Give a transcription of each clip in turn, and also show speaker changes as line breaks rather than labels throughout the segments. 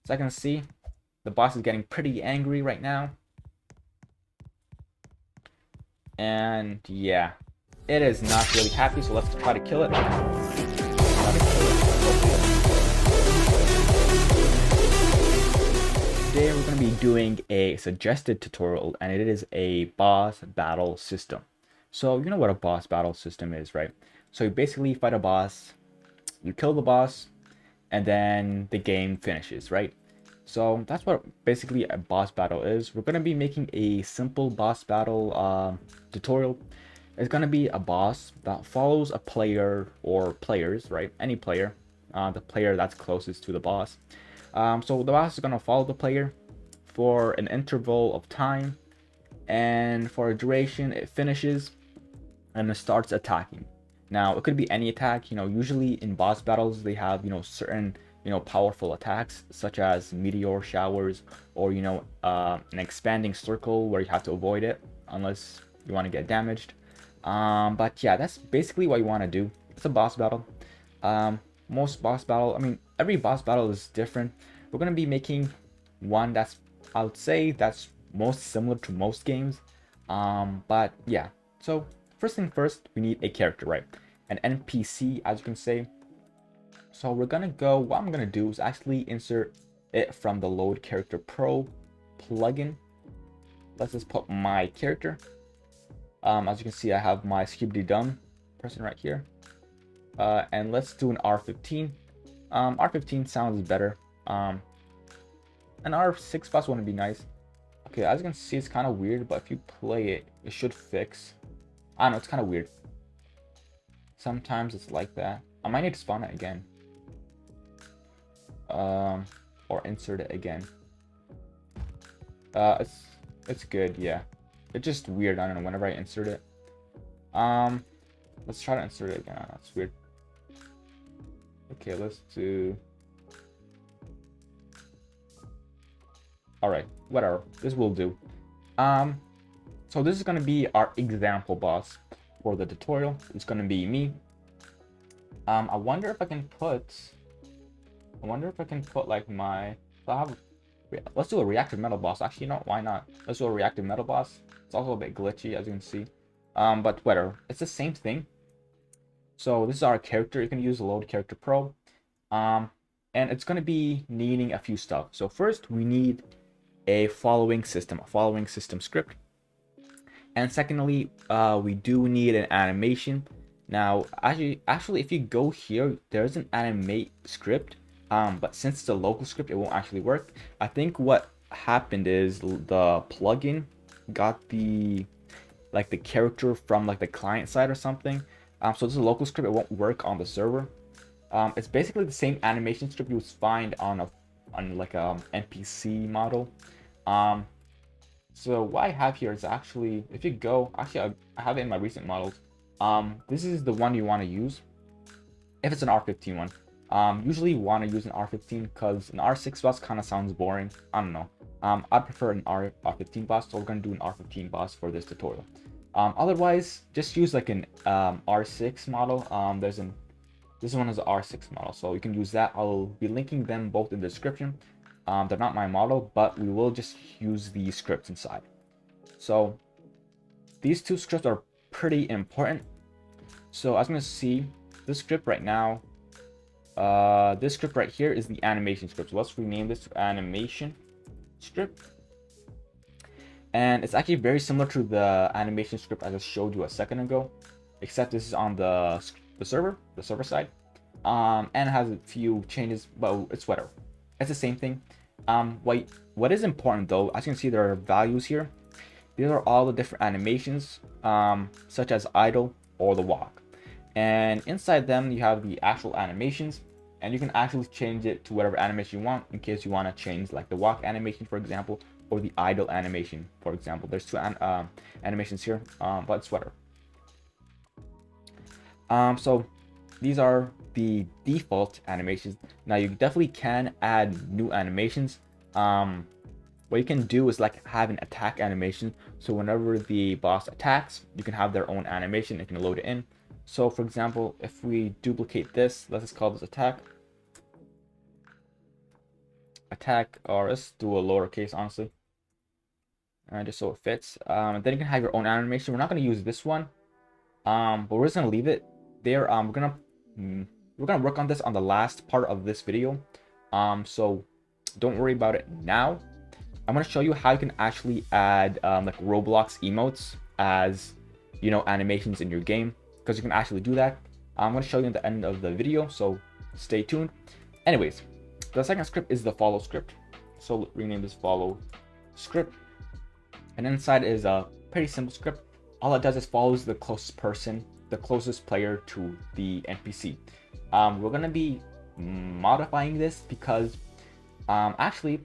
So I can see the boss is getting pretty angry right now. And yeah, it is not really happy, so let's try to kill it. Today we're going to be doing a suggested tutorial, and it is a boss battle system. So you know what a boss battle system is, right? So you basically fight a boss, you kill the boss, and then the game finishes, right? So that's what basically a boss battle is. We're going to be making a simple boss battle tutorial. It's going to be a boss that follows a player or players, right? Any player, the player that's closest to the boss. So the boss is going to follow the player for an interval of time, and for a duration it finishes and it starts attacking. Now it could be any attack. Usually in boss battles they have certain powerful attacks such as meteor showers, or an expanding circle where you have to avoid it unless you want to get damaged. But yeah, that's basically what you want to do. It's a boss battle. Most boss battle, I mean, every boss battle is different. We're going to be making one that's, I would say, that's most similar to most games. But yeah, so first thing first, we need a character, right? An NPC, as you can say. So we're gonna go, what I'm gonna do is actually insert it from the Load Character Pro plugin. Let's just put my character. As you can see, I have my Skibidi Dum person right here. And let's do an R15. R15 sounds better. An R6 boss wouldn't be nice. Okay, as you can see, it's kind of weird, but if you play it, it should fix. I don't know, it's kind of weird. Sometimes it's like that. I might need to spawn it again. Or insert it again. It's good, yeah. It's just weird, I don't know, whenever I insert it. Let's try to insert it again. That's weird. Okay, let's do. Alright, whatever. This will do. So this is gonna be our example boss for the tutorial. It's gonna be me. I wonder if I can put like my. Let's do a reactive metal boss. Actually, no, why not? Let's do a reactive metal boss. It's also a bit glitchy, as you can see. But whatever. It's the same thing. So this is our character. You can use Load Character Pro. And it's gonna be needing a few stuff. So first, we need a following system script. And secondly, we do need an animation. Now, actually, if you go here, there's an animate script. But since it's a local script, it won't actually work. I think what happened is the plugin got the character from like the client side or something. So this is a local script. It won't work on the server. It's basically the same animation script you would find on like a NPC model. So what I have here is actually, if you go, actually I have it in my recent models. This is the one you want to use if it's an R15 one. Usually you want to use an R15 because an R6 boss kind of sounds boring. I don't know. I prefer an R15 boss, so we're going to do an R15 boss for this tutorial. Otherwise, just use like an R6 model. This one is an R6 model, so you can use that. I'll be linking them both in the description. They're not my model, but we will just use these scripts inside. So these two scripts are pretty important. So as you can see, this script right now, this script right here is the animation script. So let's rename this to animation script. And it's actually very similar to the animation script I just showed you a second ago, except this is on the server side. And it has a few changes, but it's whatever. It's the same thing. What is important though, as you can see, there are values here. These are all the different animations, such as idle or the walk. And inside them, you have the actual animations, and you can actually change it to whatever animation you want in case you want to change like the walk animation, for example, or the idle animation, for example. There's two animations here, but it's whatever. So these are the default animations. Now you definitely can add new animations. What you can do is like have an attack animation. So whenever the boss attacks, you can have their own animation. You can load it in. So for example, if we duplicate this, let's just call this attack. attack, or let's do a lowercase, honestly, just so it fits. And then you can have your own animation. We're not going to use this one, but we're just going to leave it there. We're gonna work on this on the last part of this video, so don't worry about it now. I'm gonna show you how you can actually add like Roblox emotes as, you know, animations in your game, because you can actually do that. I'm gonna show you at the end of the video, so stay tuned. Anyways, the second script is the follow script, so rename this follow script, and inside is a pretty simple script. All it does is follows the closest person, the closest player to the NPC. We're gonna be modifying this because actually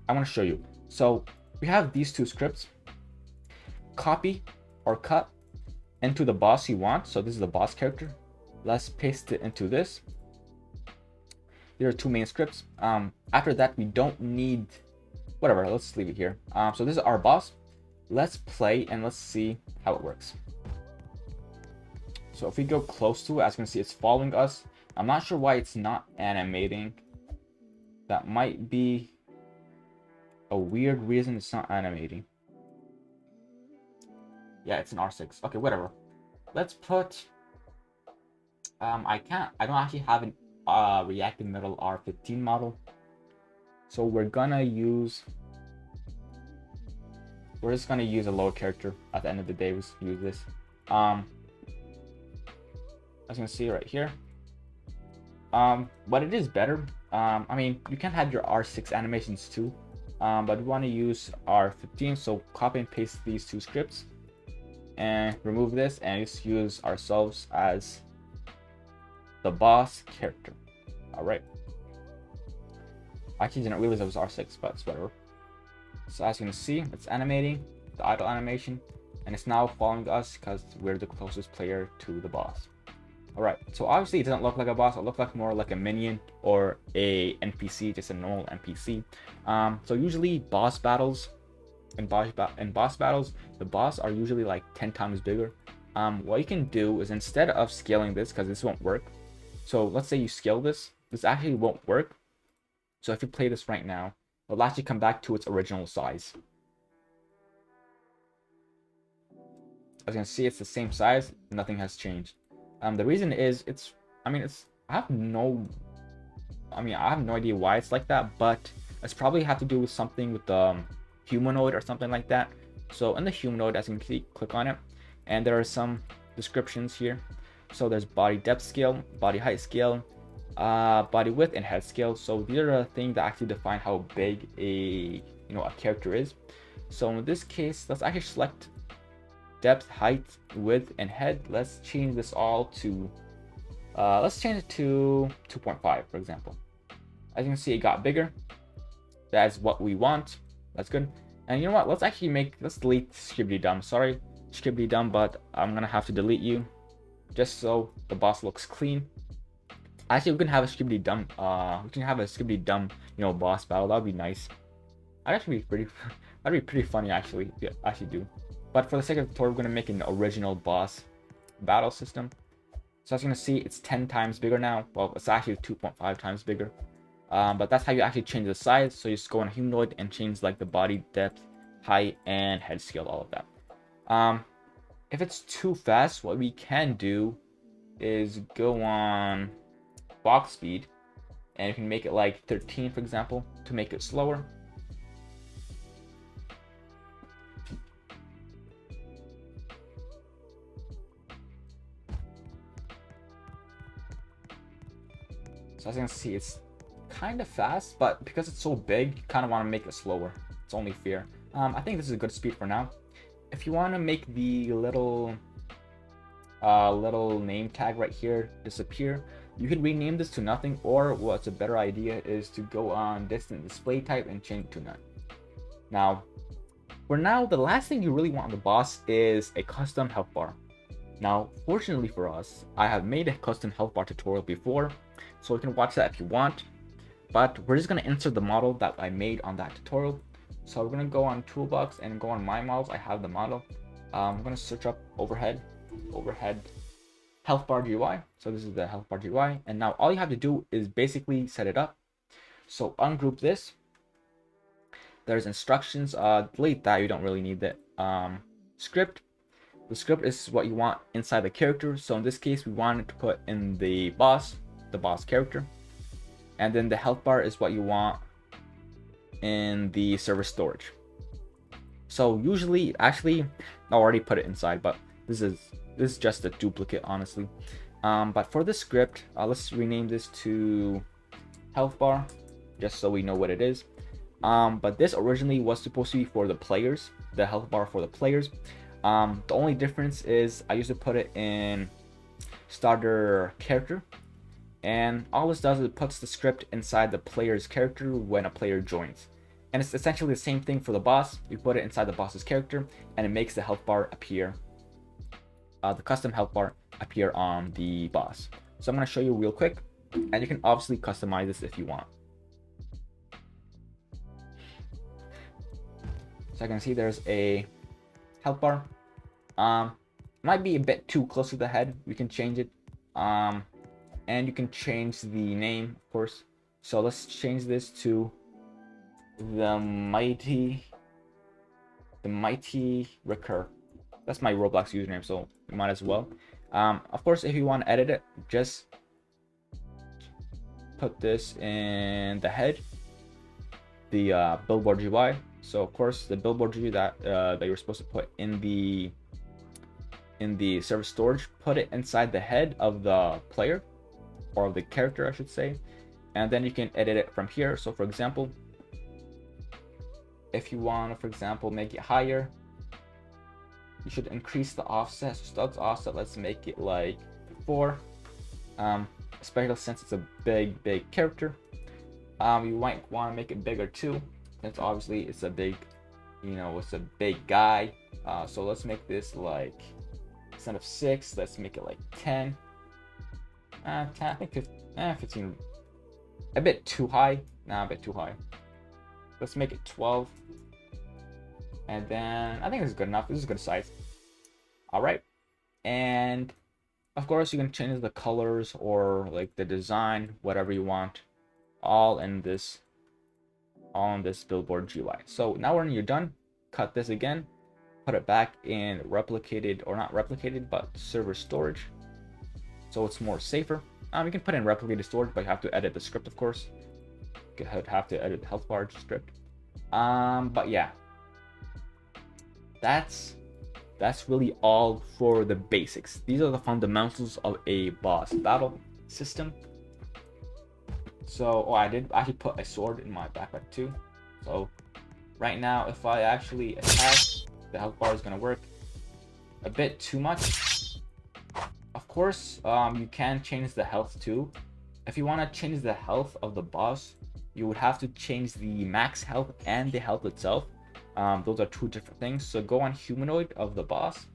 I want to show you. So we have these two scripts: copy or cut into the boss you want. So this is the boss character. Let's paste it into this. There are two main scripts. After that, we don't need whatever. Let's leave it here. So this is our boss. Let's play and let's see how it works. So if we go close to it, as you can see, it's following us. I'm not sure why it's not animating. That might be a weird reason it's not animating. Yeah, it's an R6. Okay, whatever. Let's put... I don't actually have an reactive metal R15 model. So we're just gonna use a lower character at the end of the day. We'll use this. As you can see right here, but it is better. I mean, you can have your R6 animations too, but we want to use R15. So copy and paste these two scripts and remove this, and just use ourselves as the boss character. All right. I actually didn't realize it was R6, but it's whatever. So as you can see, it's animating the idle animation, and it's now following us because we're the closest player to the boss. Alright, so obviously it doesn't look like a boss. It looks like more like a minion or a NPC, just a normal NPC. So usually boss battles, the boss are usually like 10 times bigger. What you can do is, instead of scaling this, because this won't work. So let's say you scale this actually won't work. So if you play this right now, it'll actually come back to its original size. As you can see, it's the same size, nothing has changed. The reason is I have no idea why it's like that, but it's probably have to do with something with the humanoid or something like that. So in the humanoid, as you can see, click on it, and there are some descriptions here. So there's body depth scale, body height scale, body width, and head scale. So these are the things that actually define how big a character is. So in this case, let's actually select depth, height, width, and head. Let's change this all to let's change it to 2.5, for example. As you can see, it got bigger. That's what we want. That's good. And you know what, let's delete Scribbly Dumb. Sorry, Scribbly Dumb, but I'm gonna have to delete you just so the boss looks clean. Actually, we can have a Scribbly Dumb boss battle. That would be nice. That'd be pretty funny, actually, if you actually do. But for the sake of the tutorial, we're going to make an original boss battle system. So as you can see, it's 10 times bigger now. Well, it's actually 2.5 times bigger. But that's how you actually change the size. So you just go on humanoid and change like the body depth, height, and head scale, all of that. If it's too fast, what we can do is go on box speed, and you can make it like 13, for example, to make it slower. So as you can see, it's kind of fast, but because it's so big, you kind of want to make it slower. It's only fair. I think this is a good speed for now. If you want to make the little name tag right here disappear, you can rename this to nothing, or what's a better idea is to go on distant display type and change it to none. Now, for now, the last thing you really want on the boss is a custom health bar. Now, fortunately for us, I have made a custom health bar tutorial before, so you can watch that if you want. But we're just going to insert the model that I made on that tutorial. So we're going to go on Toolbox and go on My Models. I have the model. I'm going to search up overhead health bar GUI. So this is the health bar GUI. And now all you have to do is basically set it up. So ungroup this. There's instructions. Delete that. You don't really need that. Script. The script is what you want inside the character. So in this case, we wanted to put in the boss character. And then the health bar is what you want in the server storage. So usually, actually, I already put it inside, but this is just a duplicate, honestly. But for the script, let's rename this to health bar, just so we know what it is. But this originally was supposed to be for the players, the health bar for the players. The only difference is I used to put it in starter character, and all this does is it puts the script inside the player's character when a player joins. And it's essentially the same thing for the boss. You put it inside the boss's character, and it makes the health bar appear, the custom health bar appear on the boss. So I'm going to show you real quick, and you can obviously customize this if you want. So I can see there's a health bar. Might be a bit too close to the head. We can change it. And you can change the name, of course. So let's change this to the mighty recur. That's my Roblox username, so you might as well. Of course, if you want to edit it, just put this in the head, the billboard UI. So of course, the billboard UI that you're supposed to put in the server storage, put it inside the head of the player, or of the character, I should say, and then you can edit it from here. So for example, if you want to, for example, make it higher, you should increase the offset. So studs offset, let's make it like 4, especially since it's a big character. You might want to make it bigger too, since obviously it's a big, it's a big guy. So let's make this like, instead of 6, let's make it like 10. 10, I think 15, a bit too high. A bit too high. Let's make it 12. And then I think this is good enough. This is a good size. All right. And of course, you can change the colors or like the design, whatever you want, all in this billboard GUI. So now when you're done, cut this again, put it back in replicated, or not replicated, but server storage, so it's more safer. You can put in replicated storage, but you have to edit the script, of course. You have to edit the health bar script. But yeah, that's really all for the basics. These are the fundamentals of a boss battle system. So, I did actually put a sword in my backpack too. So right now, if I actually attack, the health bar is gonna work a bit too much. Of course, you can change the health too. If you want to change the health of the boss, you would have to change the max health and the health itself. Those are two different things. So go on humanoid of the boss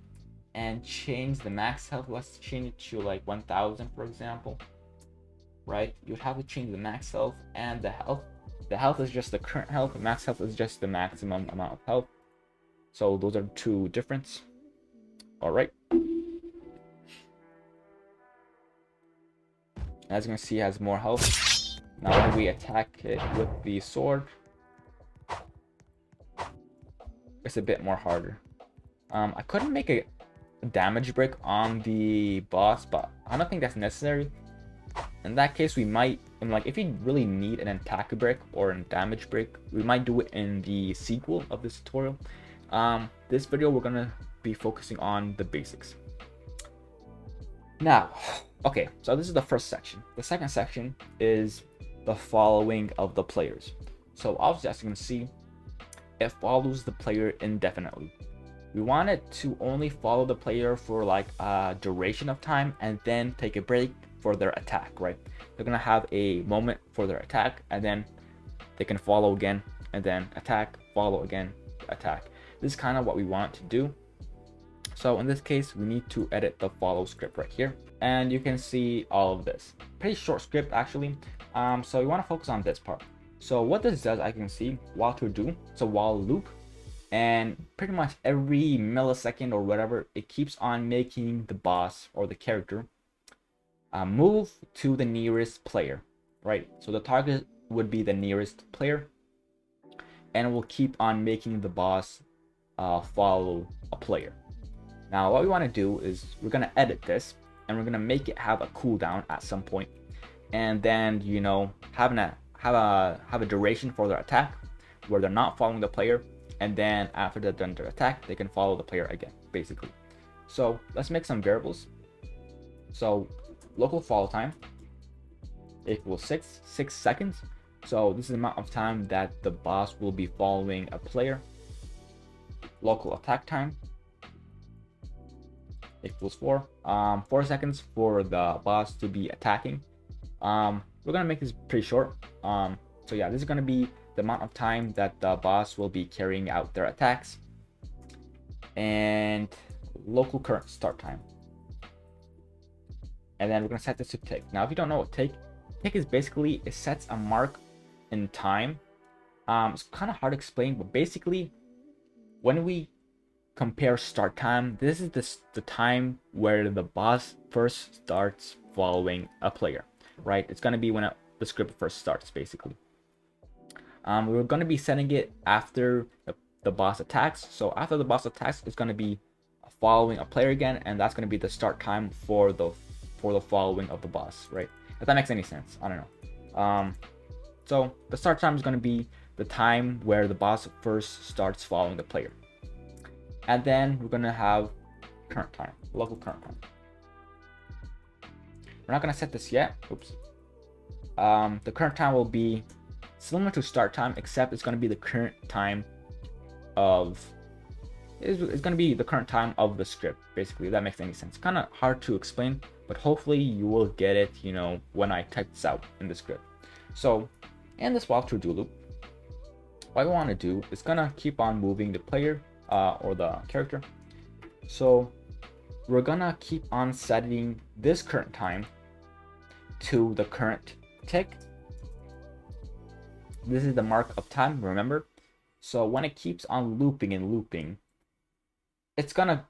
and change the max health. Let's change it to like 1000, for example. Right? You'd have to change the max health and the health. The health is just the current health. The max health is just the maximum amount of health. So those are two difference. All right. As you can see, it has more health. Now when we attack it with the sword, it's a bit more harder. I couldn't make a damage break on the boss, but I don't think that's necessary. In that case, we might, like, if you really need an attack break or a damage break, we might do it in the sequel of this tutorial. This video, we're gonna be focusing on the basics. Now, okay, so this is the first section. The second section is the following of the players. So obviously, as you can see, it follows the player indefinitely. We want it to only follow the player for like a duration of time and then take a break for their attack, right? They're gonna have a moment for their attack, and then they can follow again, and then attack, follow again, attack. This is kind of what we want to do. So in this case, we need to edit the follow script right here, and you can see all of this. Pretty short script actually. So you want to focus on this part. So what this does, I can see while to do. It's a while loop, and pretty much every millisecond or whatever, it keeps on making the boss or the character move to the nearest player, right? So the target would be the nearest player, and we'll keep on making the boss follow a player. Now what we want to do is we're going to edit this, and we're going to make it have a cooldown at some point, and then have a duration for their attack where they're not following the player, and then after they're done their attack, they can follow the player again, basically. So let's make some variables. So local follow time equals 6 seconds. So this is the amount of time that the boss will be following a player. Local attack time equals 4 seconds for the boss to be attacking. We're gonna make this pretty short. So yeah, this is gonna be the amount of time that the boss will be carrying out their attacks. And local current start time, and then we're gonna set this to tick. Now if you don't know what tick is, basically it sets a mark in time. It's kind of hard to explain, but basically when we compare start time, this is the time where the boss first starts following a player, right? It's gonna be when the script first starts, basically. We're gonna be setting it after the boss attacks. So after the boss attacks, it's gonna be following a player again, and that's gonna be the start time for the following of the boss, right? If that makes any sense, I don't know. So the start time is gonna be the time where the boss first starts following the player, and then we're gonna have current time, local current time. We're not gonna set this yet. Oops. The current time will be similar to start time, except it's gonna be the current time of it's going to be the current time of the script, basically, if that makes any sense. Kind of hard to explain, but hopefully you will get it, when I type this out in the script. So in this walkthrough do loop, what I want to do is going to keep on moving the player or the character. So we're going to keep on setting this current time to the current tick. This is the mark of time, remember? So when it keeps on looping and looping, it's gonna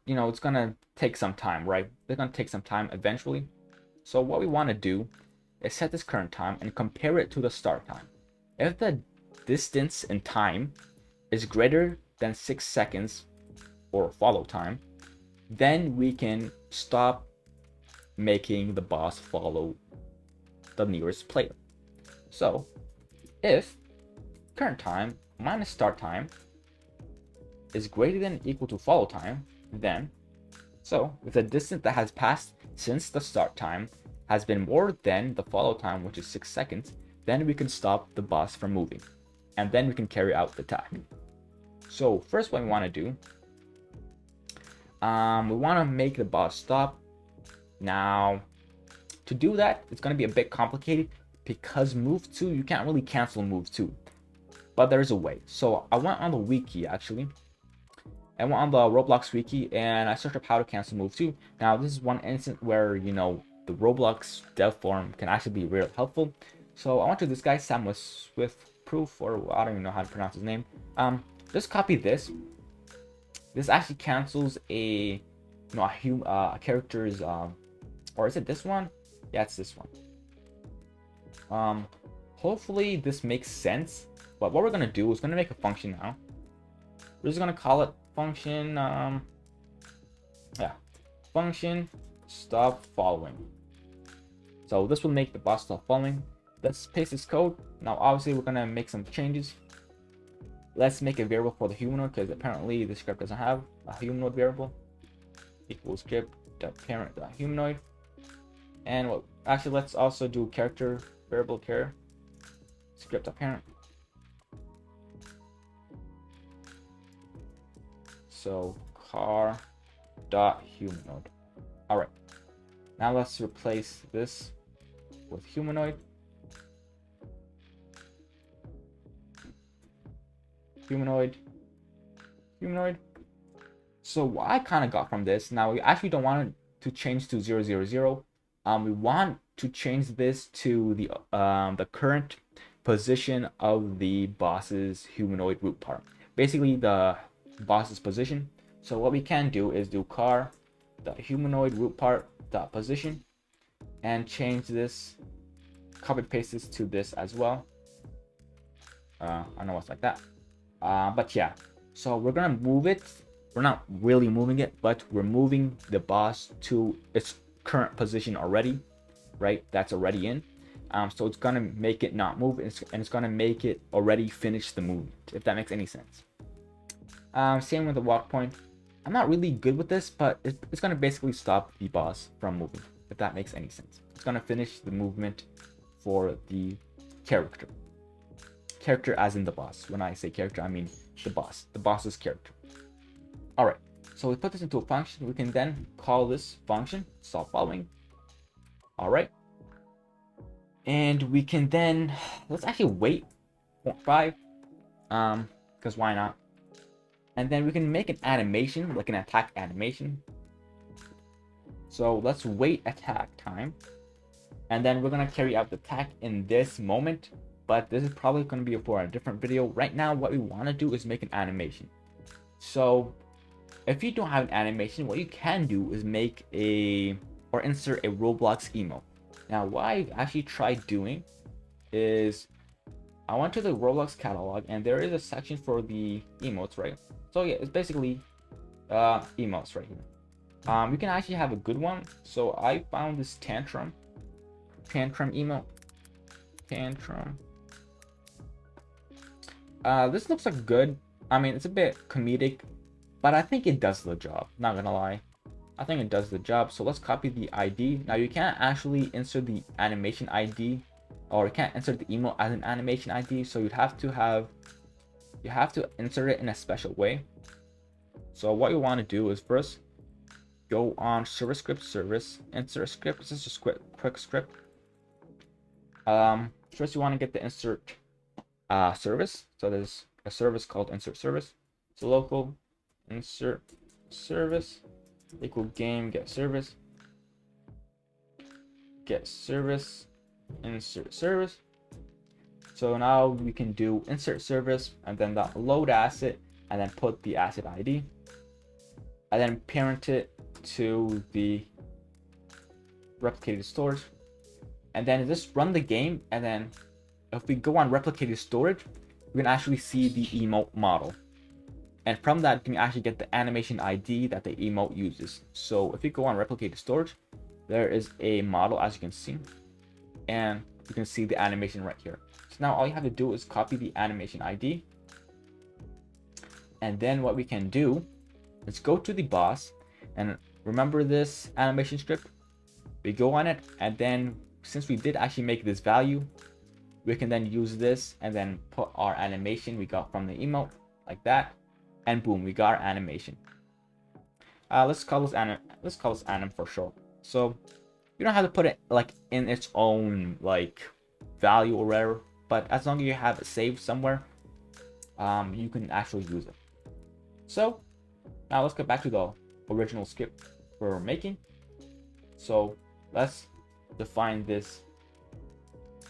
take some time, right? It's gonna take some time eventually. So what we want to do is set this current time and compare it to the start time. If the distance in time is greater than 6 seconds or follow time, then we can stop making the boss follow the nearest player. So if current time minus start time is greater than or equal to follow time, then if the distance that has passed since the start time has been more than the follow time, which is 6 seconds, then we can stop the boss from moving, and then we can carry out the attack. So first, what we want to do, we want to make the boss stop. Now to do that, it's going to be a bit complicated because move 2, you can't really cancel move 2, but there's a way. So I went on the wiki, actually. I went on the Roblox wiki and I searched up how to cancel move 2. Now this is one instance where the Roblox dev forum can actually be really helpful. So I went to this guy Sam with proof, or I don't even know how to pronounce his name. Just copy this. This actually cancels a character's or is it this one? Yeah, it's this one. Hopefully this makes sense. But what we're gonna do is gonna make a function now. We're just gonna call it function function stop following. So this will make the boss stop following. Let's paste this code. Now obviously we're gonna make some changes. Let's make a variable for the humanoid, because apparently the script doesn't have a humanoid variable. Equals script.parent.humanoid. And actually let's also do character variable char script.parent. So car.humanoid. All right, now let's replace this with humanoid. Humanoid. So what I kind of got from this, now we actually don't want it to change to 000. We want to change this to the current position of the boss's humanoid root part. Basically the boss's position. So what we can do is do car the humanoid root part dot position and change this, copy paste this to this as well. I don't know what's like that. But yeah, so we're gonna move it. We're not really moving it, but we're moving the boss to its current position already, right? That's already in. So it's gonna make it not move, and it's gonna make it already finish the movement, if that makes any sense. Same with the walk point. I'm not really good with this, but it's gonna basically stop the boss from moving, if that makes any sense. It's gonna finish the movement for the character. Character as in the boss. When I say character, I mean the boss. The boss's character. Alright, so we put this into a function. We can then call this function stop following. Alright. And we can then, let's actually wait 0.5. Because why not? And then we can make an animation, like an attack animation. So let's wait attack time. And then we're gonna carry out the attack in this moment. But this is probably gonna be for a different video. Right now, what we wanna do is make an animation. So if you don't have an animation, what you can do is make or insert a Roblox emote. Now, what I've actually tried doing is I went to the Roblox catalog and there is a section for the emotes, right? So yeah, it's basically emotes right here. You can actually have a good one. So I found this tantrum emote. Tantrum. This looks like good. I mean, it's a bit comedic, but I think it does the job. Not gonna lie, I think it does the job. So let's copy the ID. Now you can't actually insert the animation ID, or you can't insert the emote as an animation ID. So you have to insert it in a special way. So what you want to do is first go on service script service, insert script. This is just quick script. First you want to get the insert service. So there's a service called insert service. So local insert service equal game get service insert service. So now we can do insert service and then that load asset and then put the asset ID and then parent it to the replicated storage, and then just run the game. And then if we go on replicated storage, we can actually see the emote model, and from that you can actually get the animation ID that the emote uses. So if you go on replicated storage, there is a model, as you can see, and you can see the animation right here. So now all you have to do is copy the animation ID, and then what we can do is go to the boss, and remember this animation script, we go on it, and then since we did actually make this value, we can then use this and then put our animation we got from the emote like that, and boom, we got our animation. Let's call this anim for short. So you don't have to put it like in its own like value or whatever, but as long as you have it saved somewhere, you can actually use it. So now let's get back to the original script we're making. So let's define this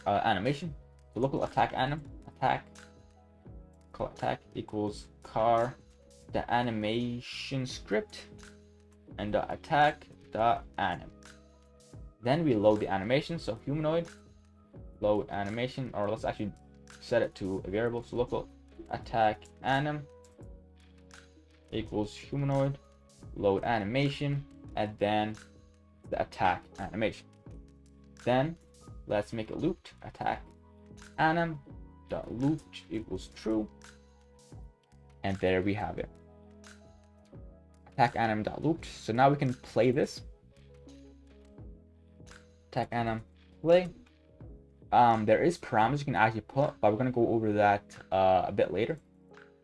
animation. So local attack anim, call attack equals car the animation script and the attack dot anim. Then we load the animation. So humanoid load animation, or let's actually set it to a variable. So local attack anim equals humanoid load animation and then the attack animation. Then let's make it looped. Attack anim dot looped equals true, and there we have it. Attack anim dot looped. So now we can play this. Attack anim play. There is parameters you can actually put, but we're gonna go over that a bit later.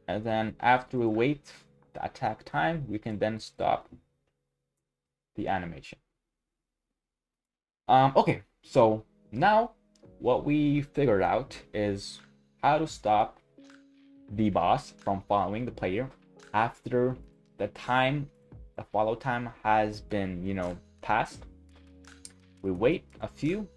And then after we wait the attack time, we can then stop the animation. Okay, so now what we figured out is how to stop the boss from following the player after the follow time has been, passed. We wait a few,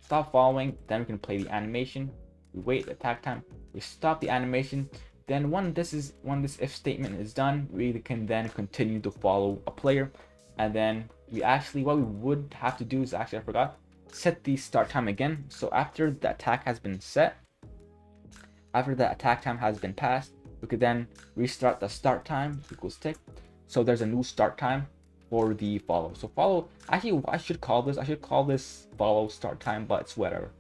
stop following, then we can play the animation. We wait the attack time, we stop the animation. Then when this if statement is done, we can then continue to follow a player. And then what we would have to do is I forgot, set the start time again. So after the attack has been set, After the attack time has been passed, we could then restart the start time equals tick. So there's a new start time for the follow. So follow, actually I should call this follow start time, but it's whatever.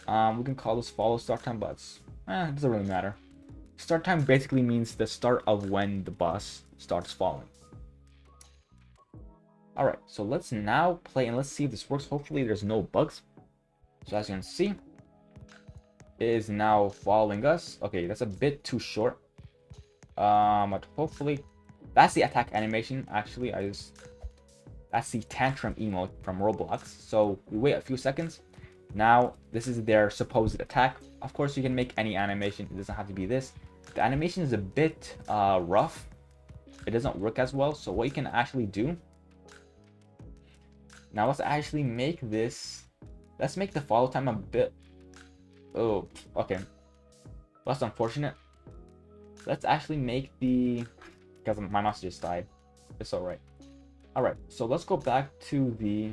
We can call this follow start time, but it doesn't really matter. Start time basically means the start of when the boss starts falling. Alright, so let's now play and let's see if this works. Hopefully there's no bugs. So as you can see, it is now following us. Okay, that's a bit too short. But hopefully that's the attack animation. Actually, that's the tantrum emote from Roblox. So we wait a few seconds. Now this is their supposed attack. Of course, you can make any animation. It doesn't have to be this. The animation is a bit rough. It doesn't work as well. So what you can actually do. Now let's actually make this. Let's make the follow time a bit. Oh, okay. That's unfortunate. Let's actually make the. Because my mouse just died. It's alright. Alright, so let's go back to the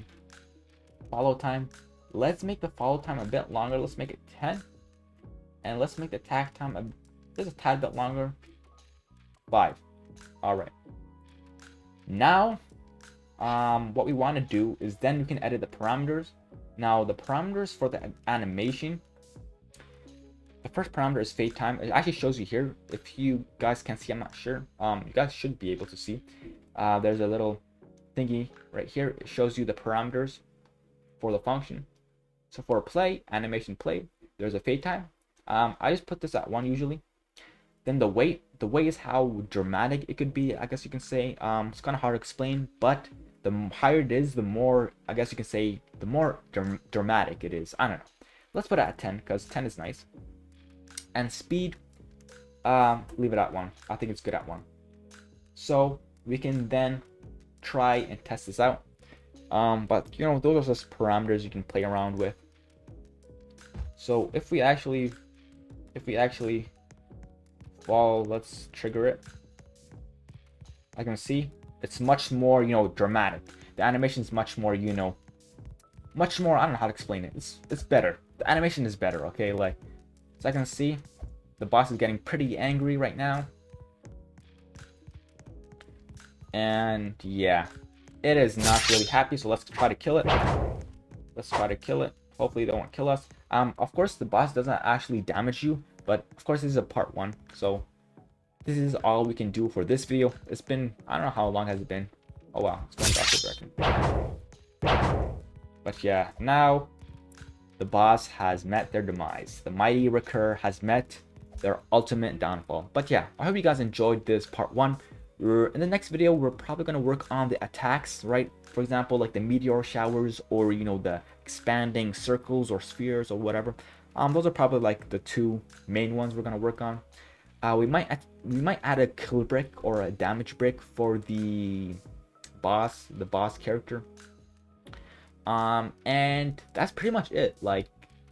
follow time. Let's make the follow time a bit longer. Let's make it 10. And let's make the attack time just a tad bit longer. 5. Alright. Now, what we want to do is then we can edit the parameters. Now, the parameters for the animation. The first parameter is fade time. It actually shows you here. If you guys can see, I'm not sure. You guys should be able to see. There's a little thingy right here. It shows you the parameters for the function. So for play, animation play, there's a fade time. I just put this at 1 usually. Then the weight. The weight is how dramatic it could be, I guess you can say. It's kind of hard to explain, but the higher it is, the more, I guess you can say, the more dramatic it is. I don't know. Let's put it at 10 because 10 is nice. And speed, leave it at 1. I think it's good at 1. So we can then try and test this out. But you know, those are just parameters you can play around with. So if we actually fall, let's trigger it. I can see it's much more, you know, dramatic. The animation is much more, you know, much more. I don't know how to explain it. It's better. The animation is better. Okay, like. So I can see the boss is getting pretty angry right now. And yeah, it is not really happy. So let's try to kill it. Let's try to kill it. Hopefully they won't kill us. Of course, the boss doesn't actually damage you. But of course, this is a part 1. So this is all we can do for this video. It's been, I don't know how long has it been. Oh wow, it's going back the direction. But yeah, now the boss has met their demise. The mighty Recur has met their ultimate downfall. But yeah, I hope you guys enjoyed this part 1. In the next video, we're probably going to work on the attacks, right? For example, like the meteor showers, or you know, the expanding circles or spheres or whatever. Those are probably like the 2 main ones we're going to work on. We might add a kill brick or a damage brick for the boss character. And that's pretty much it. Like,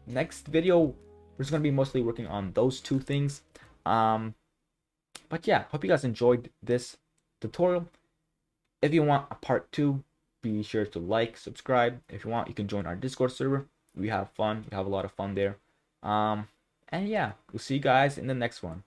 next video, we're just gonna be mostly working on those 2 things. But yeah, hope you guys enjoyed this tutorial. If you want a part 2, be sure to like, subscribe. If you want, you can join our Discord server. We have fun. We have a lot of fun there. And yeah, we'll see you guys in the next one.